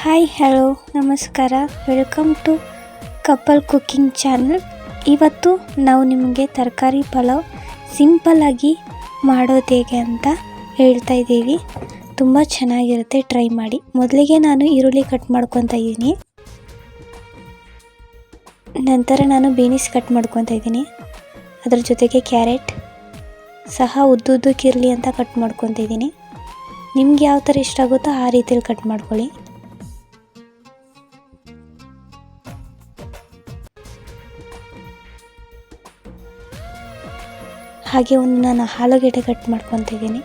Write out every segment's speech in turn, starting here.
Hi hello ನಮಸ್ಕಾರ, welcome to couple cooking channel. ಇವತ್ತು ನಾವು ನಿಮಗೆ ತರಕಾರಿ ಪಲಾವ್ ಸಿಂಪಲ್ಲಾಗಿ ಮಾಡೋದು ಹೇಗೆ ಅಂತ ಹೇಳ್ತಾ ಇದ್ದೀವಿ. ತುಂಬ ಚೆನ್ನಾಗಿರುತ್ತೆ, ಟ್ರೈ ಮಾಡಿ. ಮೊದಲಿಗೆ ನಾನು ಈರುಳ್ಳಿ ಕಟ್ ಮಾಡ್ಕೊತಾ ಇದ್ದೀನಿ. ನಂತರ ನಾನು ಬೀನ್ಸ್ ಕಟ್ ಮಾಡ್ಕೊತಾ ಇದ್ದೀನಿ. ಅದ್ರ ಜೊತೆಗೆ ಕ್ಯಾರೆಟ್ ಸಹ ಉದ್ದುದ್ದಕ್ಕಿರಲಿ ಅಂತ ಕಟ್ ಮಾಡ್ಕೊತಾ ಇದ್ದೀನಿ. ನಿಮ್ಗೆ ಯಾವ ಥರ ಇಷ್ಟ ಆಗುತ್ತೋ ಆ ರೀತಿಯಲ್ಲಿ ಕಟ್ ಮಾಡ್ಕೊಳ್ಳಿ. ಹಾಗೆ ನಾನು ಆಲೂಗೆಡ್ಡೆ ಕಟ್ ಮಾಡ್ಕೊತಾ ಇದ್ದೀನಿ.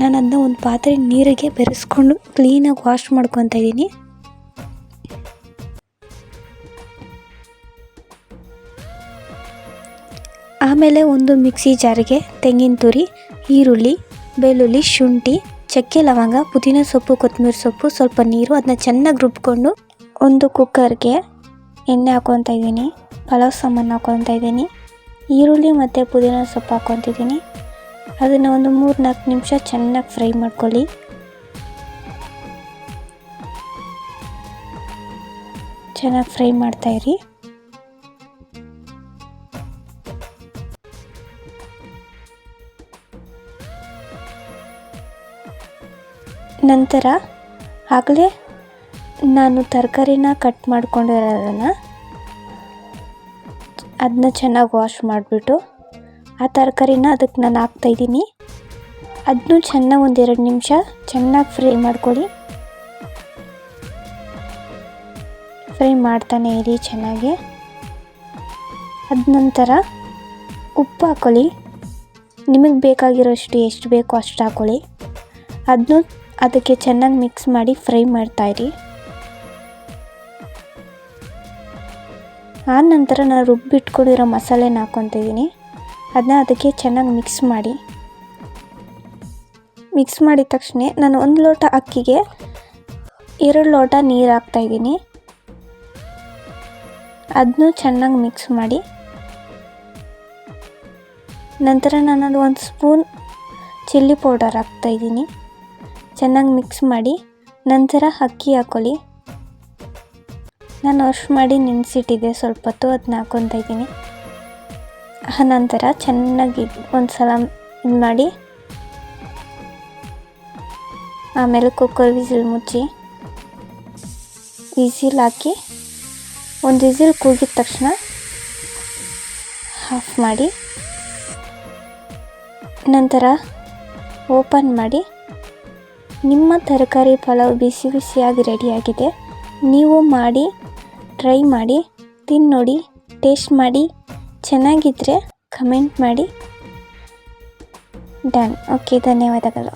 ನಾನು ಅದನ್ನ ಒಂದು ಪಾತ್ರೆ ನೀರಿಗೆ ಬೆರೆಸ್ಕೊಂಡು ಕ್ಲೀನಾಗಿ ವಾಶ್ ಮಾಡ್ಕೊತಾ ಇದ್ದೀನಿ. ಆಮೇಲೆ ಒಂದು ಮಿಕ್ಸಿ ಜಾರಿಗೆ ತೆಂಗಿನ ತುರಿ, ಈರುಳ್ಳಿ, ಬೆಳ್ಳುಳ್ಳಿ, ಶುಂಠಿ, ಚಕ್ಕೆ, ಲವಂಗ, ಪುದೀನ ಸೊಪ್ಪು, ಕೊತ್ತಂಬರಿ ಸೊಪ್ಪು, ಸ್ವಲ್ಪ ನೀರು, ಅದನ್ನ ಚೆನ್ನಾಗಿ ರುಬ್ಕೊಂಡು ಒಂದು ಕುಕ್ಕರ್ಗೆ ಎಣ್ಣೆ ಹಾಕ್ಕೊತಾ ಇದ್ದೀನಿ. ಪಲಾವ್ ಸಾಮಾನು ಹಾಕ್ಕೊತಾ ಇದ್ದೀನಿ. ಈರುಳ್ಳಿ ಮತ್ತು ಪುದೀನ ಸೊಪ್ಪು ಹಾಕ್ಕೊತಿದ್ದೀನಿ. ಅದನ್ನು ಒಂದು 3-4 ನಿಮಿಷ ಚೆನ್ನಾಗಿ ಫ್ರೈ ಮಾಡ್ಕೊಳ್ಳಿ. ಚೆನ್ನಾಗಿ ಫ್ರೈ ಮಾಡ್ತಾಯಿರಿ. ನಂತರ ಆಗಲೇ ನಾನು ತರಕಾರಿನ ಕಟ್ ಮಾಡ್ಕೊಂಡಿರೋದನ್ನು ಅದನ್ನ ಚೆನ್ನಾಗಿ ವಾಶ್ ಮಾಡಿಬಿಟ್ಟು ಆ ತರಕಾರಿನ ಅದಕ್ಕೆ ನಾನು ಹಾಕ್ತಾಯಿದ್ದೀನಿ. ಅದನ್ನು ಚೆನ್ನಾಗಿ 1-2 ನಿಮಿಷ ಚೆನ್ನಾಗಿ ಫ್ರೈ ಮಾಡ್ಕೊಳ್ಳಿ. ಫ್ರೈ ಮಾಡ್ತಾನೆ ಇರಿ ಚೆನ್ನಾಗಿ. ಅದ ನಂತರ ಉಪ್ಪು ಹಾಕ್ಕೊಳ್ಳಿ. ನಿಮಗೆ ಬೇಕಾಗಿರೋಷ್ಟು ಎಷ್ಟು ಬೇಕೋ ಅಷ್ಟು ಹಾಕ್ಕೊಳ್ಳಿ. ಅದನ್ನು ಅದಕ್ಕೆ ಚೆನ್ನಾಗಿ ಮಿಕ್ಸ್ ಮಾಡಿ ಫ್ರೈ ಮಾಡ್ತಾಯಿರಿ. ಆ ನಂತರ ನಾನು ರುಬ್ಬಿಟ್ಕೊಂಡಿರೋ ಮಸಾಲೆನ ಹಾಕ್ಕೊತಿದ್ದೀನಿ. ಅದನ್ನ ಅದಕ್ಕೆ ಚೆನ್ನಾಗಿ ಮಿಕ್ಸ್ ಮಾಡಿ. ಮಿಕ್ಸ್ ಮಾಡಿದ ತಕ್ಷಣ ನಾನು 1 ಲೋಟ ಅಕ್ಕಿಗೆ 2 ಲೋಟ ನೀರು ಹಾಕ್ತಾಯಿದ್ದೀನಿ. ಅದನ್ನು ಚೆನ್ನಾಗಿ ಮಿಕ್ಸ್ ಮಾಡಿ. ನಂತರ ನಾನು 1 ಸ್ಪೂನ್ ಚಿಲ್ಲಿ ಪೌಡರ್ ಹಾಕ್ತಾಯಿದ್ದೀನಿ. ಚೆನ್ನಾಗಿ ಮಿಕ್ಸ್ ಮಾಡಿ. ನಂತರ ಅಕ್ಕಿ ಹಾಕ್ಕೊಳ್ಳಿ. ನಾನು ವಾಶ್ ಮಾಡಿ ನೆನೆಸಿಟ್ಟಿದ್ದೆ ಸ್ವಲ್ಪ ಹೊತ್ತು, ಅದನ್ನ ಹಾಕ್ಕೊತಾ ಇದ್ದೀನಿ. ನಂತರ ಚೆನ್ನಾಗಿ ಒಂದು ಸಲ ಇದು ಮಾಡಿ ಆಮೇಲೆ ಕುಕ್ಕರ್ ವಿಸಿಲ್ ಮುಚ್ಚಿ ವಿಸಿಲ್ ಹಾಕಿ 1 ವಿಸಿಲ್ ಕೂಗಿದ ತಕ್ಷಣ ಆಫ್ ಮಾಡಿ. ನಂತರ ಓಪನ್ ಮಾಡಿ. ನಿಮ್ಮ ತರಕಾರಿ ಪಲಾವ್ ಬಿಸಿ ಬಿಸಿಯಾಗಿ ರೆಡಿಯಾಗಿದೆ. ನೀವು ಮಾಡಿ ಟ್ರೈ ಮಾಡಿ, ತಿಂದು ನೋಡಿ, ಟೇಸ್ಟ್ ಮಾಡಿ. ಚೆನ್ನಾಗಿದ್ದರೆ ಕಮೆಂಟ್ ಮಾಡಿ. ಡನ್. ಓಕೆ, ಧನ್ಯವಾದಗಳು.